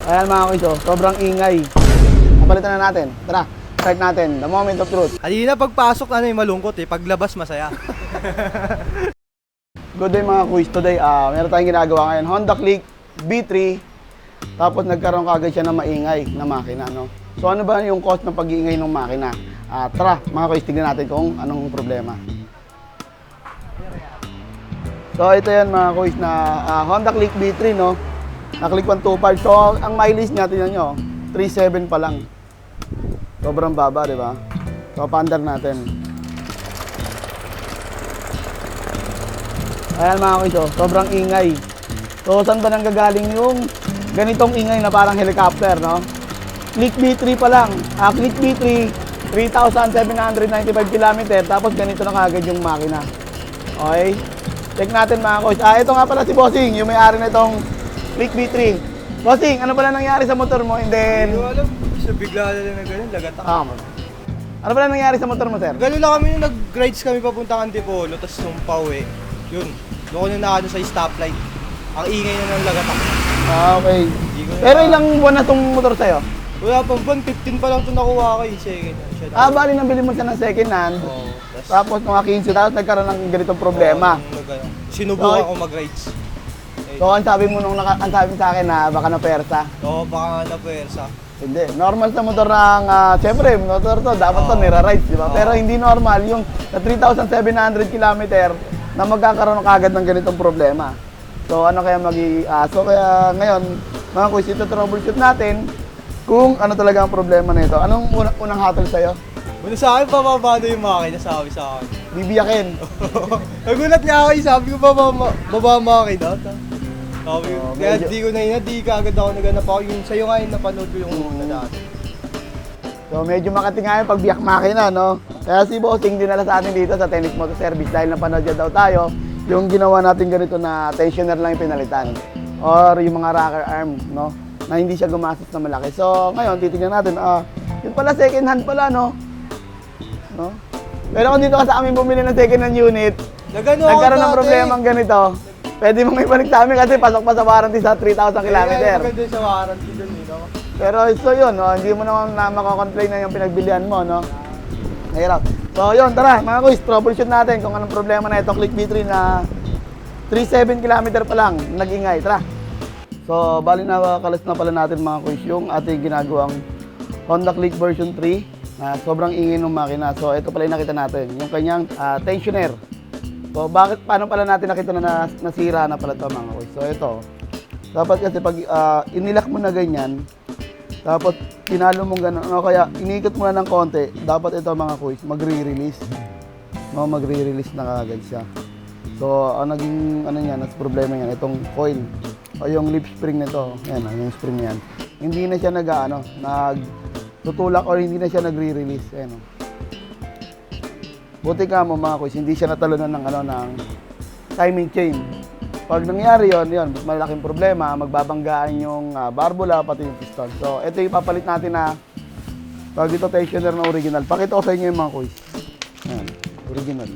Ayan mga kuys, sobrang ingay. Napalitan na natin. Tara, start natin. The moment of truth. Kanina pagpasok malungkot paglabas masaya. Good day mga kuys. Today, meron tayong ginagawa ngayon. Honda Click B3. Tapos nagkaroon kagad siya ng maingay na makina, no? So ano ba yung cause ng pag-iingay ng makina? Tara mga kuys, tignan natin kung anong problema. So ito yan mga kuys na Honda Click B3, no? Na Click 125. So ang mileage niya, tingnan nyo, 3.7 pa lang. Sobrang baba, di ba? So paandar natin. Ayan mga kuys, sobrang ingay. So saan ba nanggagaling yung ganitong ingay na parang helicopter, no? Click B3 pa lang. Click B3, 3,795 km. Tapos ganito na kagad yung makina. Okay? Check natin mga kuys. Ito nga pala si Bossing, yung may-ari na itong Click B3. Bossing, ano pala nangyari sa motor mo? And then... Hindi ko alam. Basta bigla na lang na ganun, lagatak. Ano pala nangyari sa motor mo, sir? Ganun lang kami nung nag-rides kami papunta Antipolo, tapos nung pauwi. Yun, doon ko na nakano sa stoplight. Ang ingay na ng lagatak. Okay. Pero ilang buwan na itong motor sa'yo? Wala pang buwan, 15 pa lang ito nakuha ko second hand. Bali nabili mo siya ng second hand. Oo. Tapos nung 15, tapos nagkaroon ng ganitong problema. Sinubukan ko mag-rides. So ang sabi mo ang sabi mo sa akin na baka na persa. Oo, baka na puwersa. Hindi. Normal sa motor ng, siyempre, motor to, dapat to nira-rides, di ba? Pero hindi normal yung sa 3,700 km na magkakaroon kagad ng ganitong problema. So ano kaya so kaya ngayon, mga kuys, ito troubleshoot natin kung ano talaga ang problema nito. Anong unang hatol sa'yo? Una sa akin, bababa na yung makina, sabi sa akin. Bibiyakin. Nagulat nga ako, sabi ko baba makina. Sabi ko, kaya medyo... di ko na di ka agad ako naganap ako. Yung sa'yo nga yung napanood ko yung una dati. So medyo makati nga yung pagbiyak makina, no? Kaya si Bossing dinala sa atin dito sa Tennis Motor Service dahil napanood niya daw tayo yung ginawa natin ganito na tensioner lang yung pinalitan or yung mga rocker arm, no? Na hindi siya gumastos na malaki. So ngayon titingnan natin, yun pala second hand pala, no? Pero kung dito ka sa amin bumili ng second hand unit, nagkaroon ng problema ang ganito, pwede mong ibalik sa amin kasi pasok pa sa warranty sa 3,000 km. Maganda sa warranty dun, no? Pero so yun, no? Hindi mo naman na makakomplain na yung pinagbilihan mo, no? Mahirap. So yun, tara mga kuys, troubleshoot natin kung anong problema na ito Click B3 na 3.7 km pa lang nag-ingay. Tara. So bali na kalas na pala natin mga kuys yung ating ginagawang Honda Click version 3 na sobrang ingay ng makina. So ito pala yung nakita natin, yung kanyang tensioner. So paano pala natin nakita na nasira na pala ito mga kuys? So ito, dapat kasi pag inilak mo na ganyan, tapos pinalo mong gano'n, kaya inikot mo na ng konti, dapat ito mga kuys, magre-release. No, magre-release na kagad siya. So ang naging problema niyan, itong coil o yung lip spring nito, yan yung spring niyan. Hindi na siya nagtutulak or hindi na siya nagre-release. Ayan, buti ka mo mga kuys, hindi siya natalunan ng timing chain. Pag nangyari yon, mas malaking problema, magbabanggaan yung barbula pati yung piston. So ito yung papalit natin na pag ito tensioner na original. Pakita ko sa inyo yung mga kuys. Ayan, original.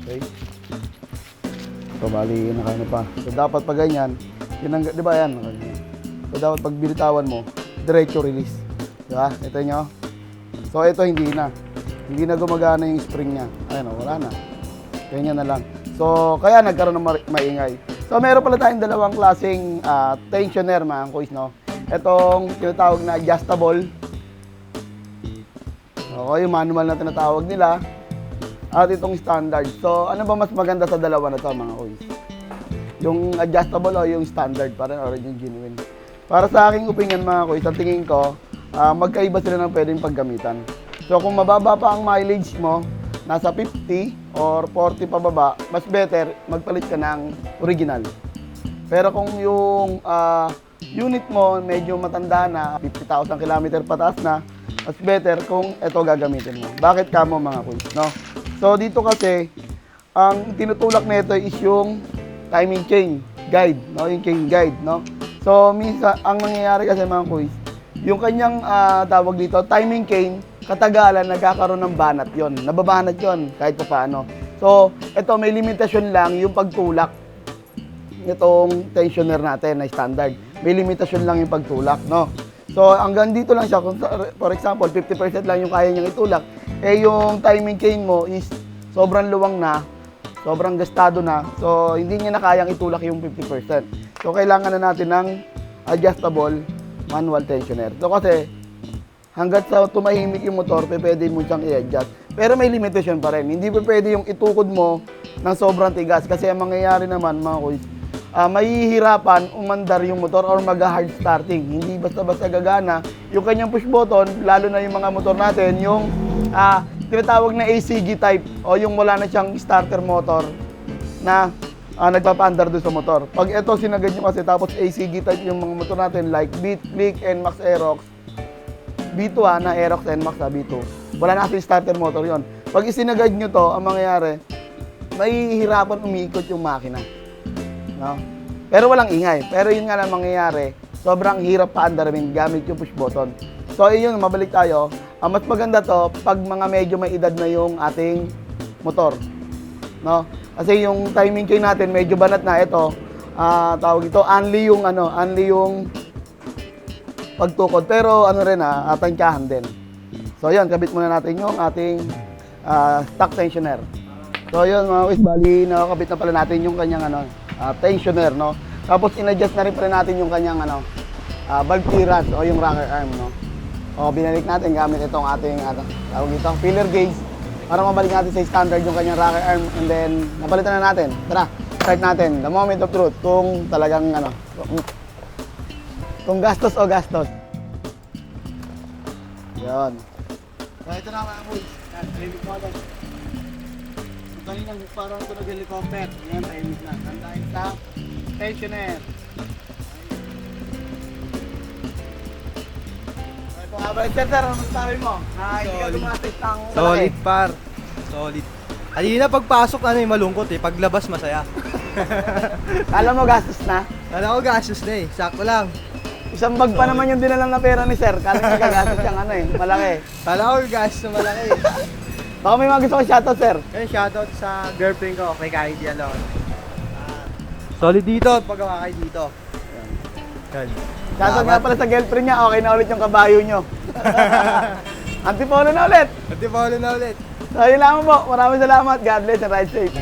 Okay. So bali, nakano pa. So dapat pag ganyan, di ba yan? So dapat pag binitawan mo, diretso release. Diba? Ito nyo. So ito hindi na gumagana yung spring niya. Ayun, wala na. Ganyan na lang. So kaya nagkaroon ng maingay. So meron pala tayong dalawang klaseng tensioner mga kuys, no? Itong tinatawag na adjustable. Okay, yung manual na tinatawag nila. At itong standard. So ano ba mas maganda sa dalawa na to mga kuys? Yung adjustable o yung standard, parang origin genuine. Para sa aking opinion mga kuys, ang tingin ko, magkaiba sila ng pwedeng paggamitan. So kung mababa pa ang mileage mo, nasa 50 or 40 pababa, mas better magpalit ka ng original. Pero kung yung unit mo medyo matanda na, 50,000 km pataas na, mas better kung ito gagamitin mo. Bakit kamo mga kuys, no? So dito kasi, ang tinutulak nito is yung timing chain guide, no? Yung chain guide, no? So minsan, ang nangyayari kasi mga kuys, yung kanyang tawag dito, timing chain, katagalan nagkakaroon ng banat yon, nababanat yon kahit pa paano. So ito may limitasyon lang yung pagtulak nitong tensioner natin na standard. May limitasyon lang yung pagtulak, no? So, hanggang dito lang siya. Kung, for example, 50% lang yung kaya niyang itulak, eh yung timing chain mo is sobrang luwang na, sobrang gastado na, so hindi niya na kayang itulak yung 50%. So, kailangan na natin ng adjustable manual tensioner. So, kasi hanggat sa tumahimik yung motor, pwede mo siyang i-adjust. Pero may limitation pa rin. Hindi pa pwede yung itukod mo ng sobrang tigas. Kasi ang mangyayari naman, mga kuys, mahihirapan umandar yung motor or mag-hard starting. Hindi basta-basta gagana. Yung kanyang push button, lalo na yung mga motor natin, yung tinatawag na ACG type o yung wala na siyang starter motor na nagpapaandar doon sa motor. Pag ito sinagad nyo kasi tapos ACG type yung mga motor natin like Beat, Click, NMAX, Aerox, B2 na Aerox, NMAX B2. Wala na kasi starter motor yon. Pag isinagad nyo to, ang mangyayari, mahihirapan umiikot yung makina. No? Pero walang ingay. Pero yun nga lang mangyayari, sobrang hirap paandarin gamit yung push button. So yun, mabalik tayo. Mas maganda to pag mga medyo may edad na yung ating motor. No? Kasi yung timing chain natin medyo banat na ito. Tawag ito, only yung pagtukod. Pero ano rin tangkahan din. So yun, kabit muna natin yung ating stock tensioner. So yun mga kuys, bali nakakabit na pala natin yung kanyang tensioner, no. Tapos in-adjust na rin pala natin yung kanyang valve clearance o yung rocker arm, no. O binalik natin gamit itong ating tawag ito, filler gauge para mabalik natin sa standard yung kanyang rocker arm, and then napalitan na natin. Tara, start natin. The moment of truth kung talagang kung gastos o gastos. Yan. So ito na mga boys. Tahimik mo agad. So kanina parang tunog helicopter. Yan, tahimik na. Tandahin sa tensioner. So ito nga ba, sir, ano masasabi mo? Hindi ka dumatis ng Solid par. Solid. Kanina pagpasok malungkot paglabas masaya. Alam mo, gastos na. Kala ko gastos na sakto lang. Isang bag pa naman yung dinala na pera ni sir. Kala nga gagastos siyang malaki. Kala ko gastos na malaki. Baka may mga gusto ko shoutout, sir. Kaya shoutout sa girlfriend ko, kay Kylie Alon. Solid dito, pagawa kayo dito. Yan. Shoutout nga pala sa girlfriend niya. Okay na ulit yung kabayo nyo. Antipolo na ulit. Antipolo na ulit. So yun lang po. Maraming salamat. God bless and ride safe.